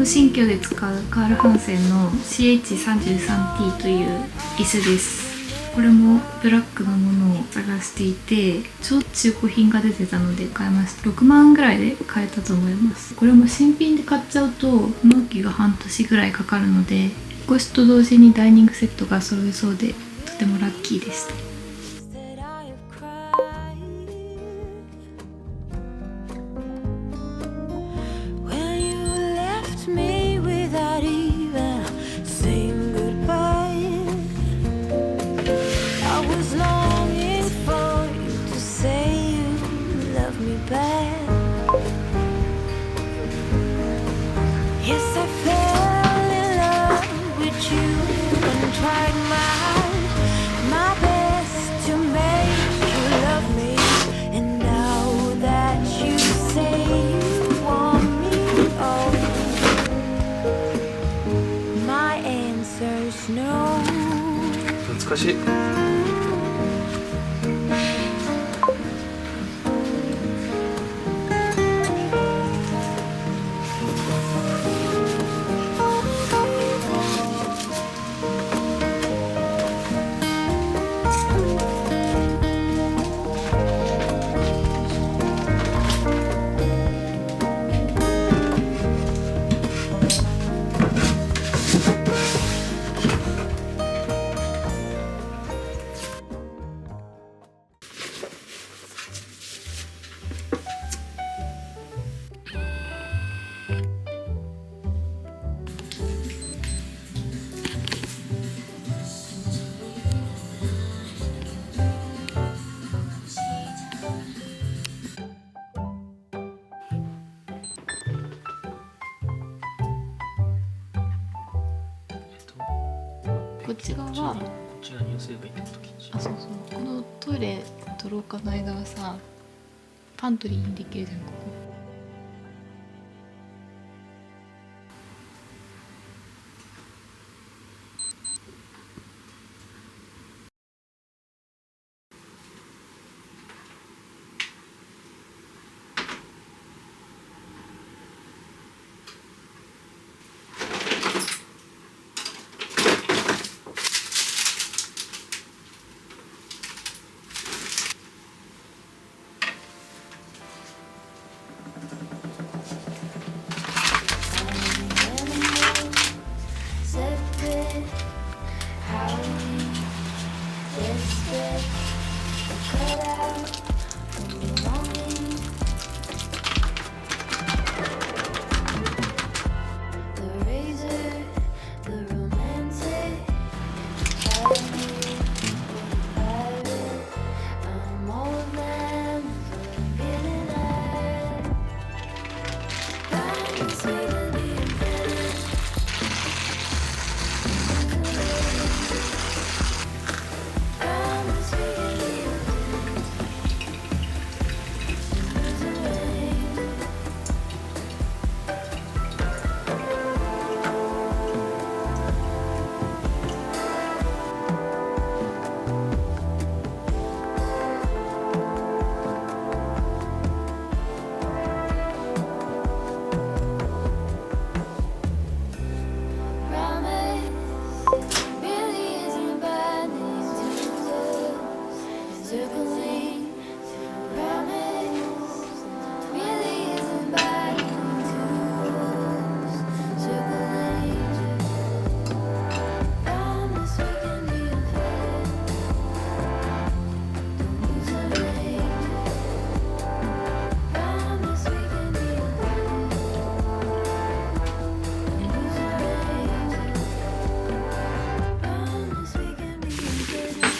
の新居で使うカール・ハンセンの CH33T という椅子です。これもブラックのものを探していて、ちょっと中古品が出てたので買いました。6万ぐらいで買えたと思います。これも新品で買っちゃうと納期が半年ぐらいかかるので、引っ越しと同時にダイニングセットが揃えそうでとてもラッキーでした。懐かしい。こっち側はこっちが入水がいいってこと。あ、そうそう、このトイレと廊下の間はさ、パントリーにできるじゃん、ここ。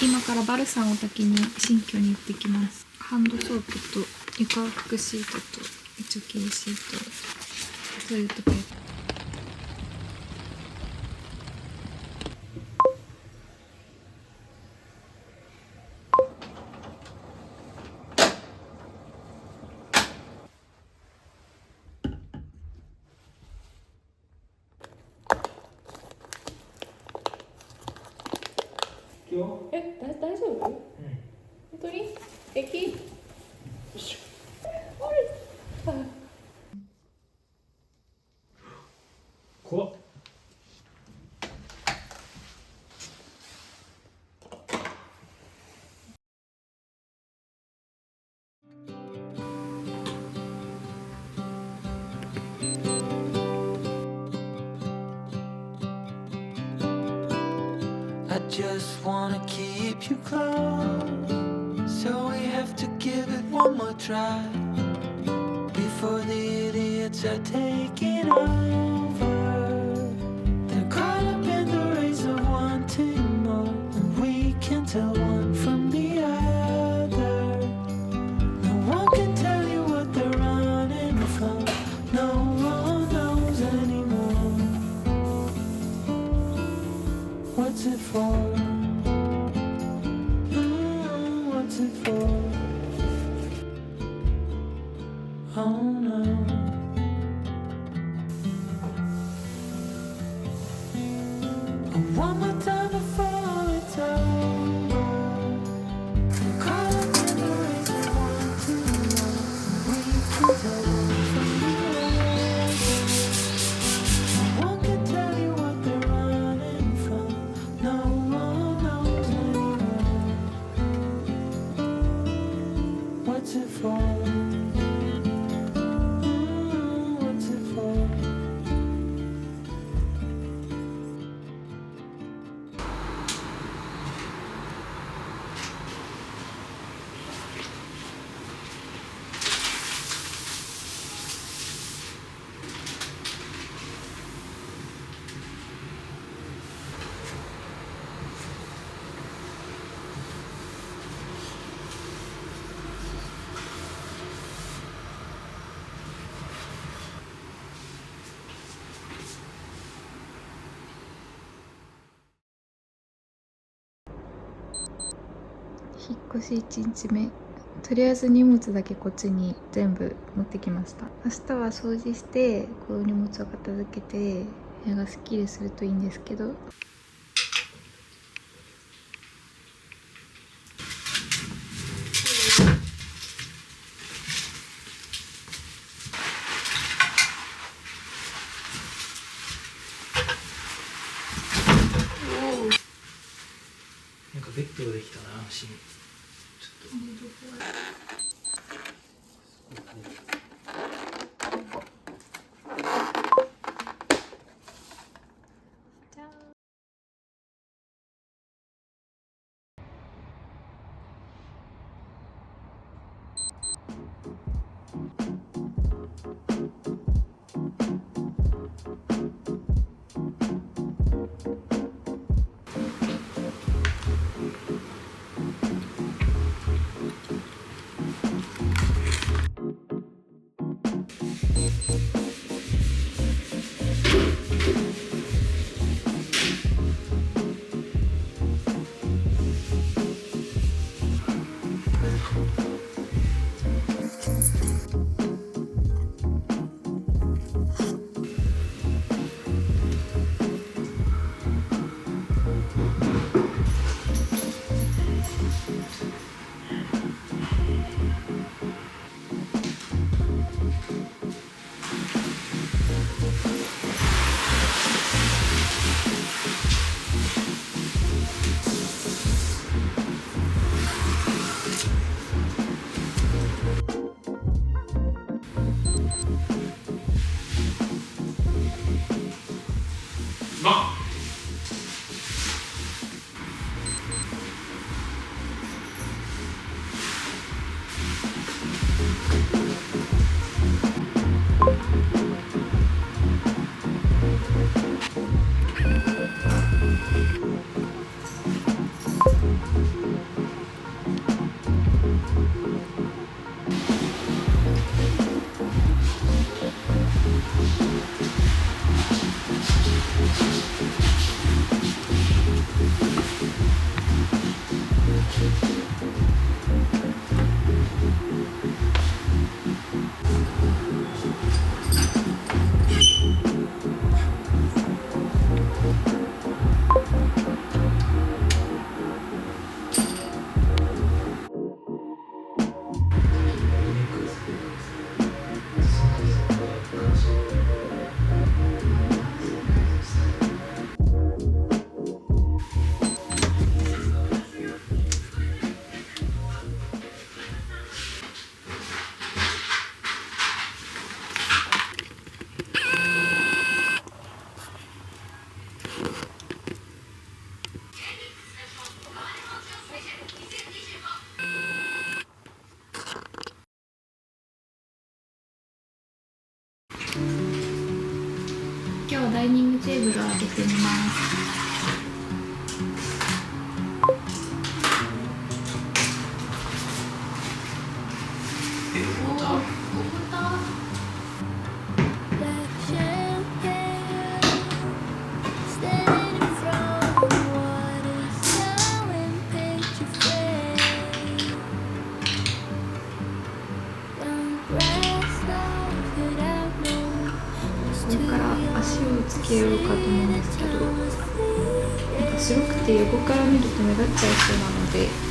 今からバルサンを滝に新居に行ってきます。ハンドソープと床拭くシートと除菌シート、トイレットペーパー。大丈夫？本当に？平気？ just wanna keep you close. So we have to give it one more try before the idiots are taking over. They're caught up in the race of wanting more, and we can tell one from the other. No one can tell you what they're running from. No one knows anymore. What's it for? What's it for? Oh no. One more time before it's over. We're caught up in the race of wanting more. We can tell one from the other. No one can tell you what they're running from. No one knows anymore. What's it for? What's it for?引っ越し1日目、とりあえず荷物だけこっちに全部持ってきました。明日は掃除してこの荷物を片付けて部屋がすっきりするといいんですけど、なんかベッドができたな、足に。ちょっと。じゃあダイニングテーブルを開けてみます。ここから足をつけようかと思うんですけど、なんか白くて横から見ると目立っちゃいそうなので、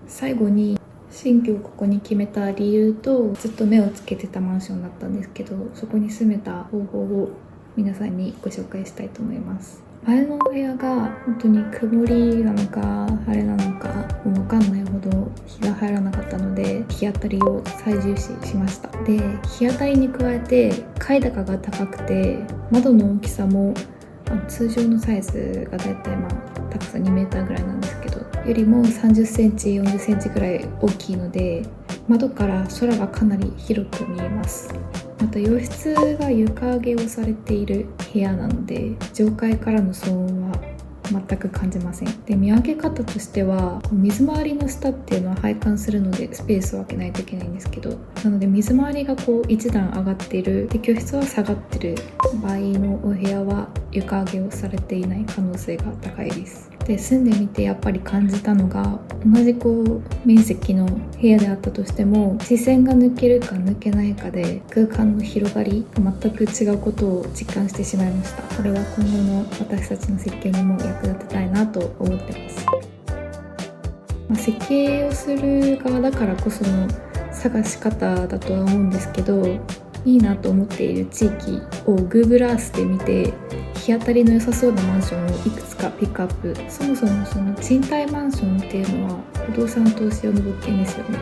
最後に新居をここに決めた理由と、ずっと目をつけてたマンションだったんですけど、そこに住めた方法を皆さんにご紹介したいと思います。前のお部屋が本当に曇りなのか晴れなのかもう分かんないほど日が入らなかったので、日当たりを最重視しました。で、日当たりに加えて階高が高くて、窓の大きさも通常のサイズがだいたい高さ2メーターぐらいなんですけど、よりも30センチ40センチぐらい大きいので、窓から空がかなり広く見えます。また洋室が床上げをされている部屋なので、上階からの騒音は全く感じません。で、見分け方としては、水回りの下っていうのは配管するのでスペースを空けないといけないんですけど、なので水回りが一段上がっているで、居室は下がってる場合のお部屋は床上げをされていない可能性が高いです。で、住んでみてやっぱり感じたのが、同じ面積の部屋であったとしても、視線が抜けるか抜けないかで空間の広がりが全く違うことを実感してしまいました。これは今後の私たちの設計にも役立てたいなと思ってます。設計をする側だからこその探し方だとは思うんですけど、いいなと思っている地域を Google Earth で見て、日当たりの良さそうなマンションをいくつかピックアップ。そもそもその賃貸マンションっていうのは不動産投資用の物件ですよね。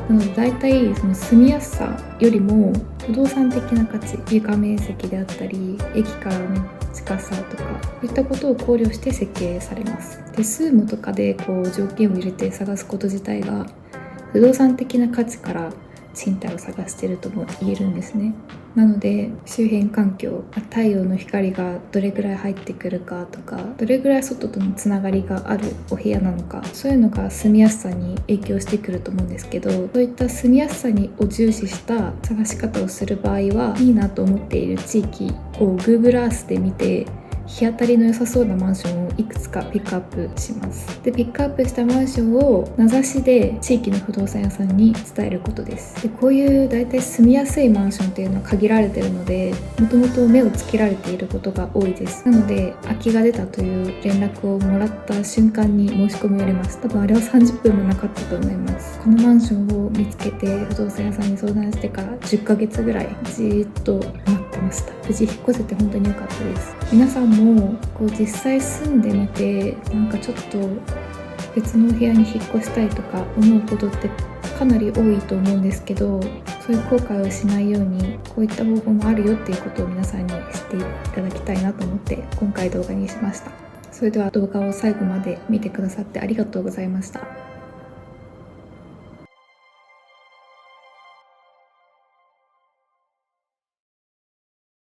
なので大体その住みやすさよりも不動産的な価値、床面積であったり駅からの近さとか、そういったことを考慮して設計されます。で、スーモとかで条件を入れて探すこと自体が不動産的な価値から賃貸を探しているとも言えるんですね。なので周辺環境、太陽の光がどれぐらい入ってくるかとか、どれぐらい外とのつながりがあるお部屋なのか、そういうのが住みやすさに影響してくると思うんですけど、そういった住みやすさを重視した探し方をする場合は、いいなと思っている地域を Google Earth で見て、日当たりの良さそうなマンションをいくつかピックアップします。で、ピックアップしたマンションを名指しで地域の不動産屋さんに伝えることです。で、こういうだいたい住みやすいマンションっていうのは限られているので、もともと目をつけられていることが多いです。なので、空きが出たという連絡をもらった瞬間に申し込みを入れます。多分あれは30分もなかったと思います。このマンションを見つけて不動産屋さんに相談してから10ヶ月ぐらいじーっと待ってました。無事引っ越せて本当に良かったです。皆さんもこう実際住んでみてなんかちょっと別のお部屋に引っ越したいとか思うことってかなり多いと思うんですけど、そういう後悔をしないようにこういった方法もあるよっていうことを皆さんに知っていただきたいなと思って今回動画にしました。それでは動画を最後まで見てくださってありがとうございました。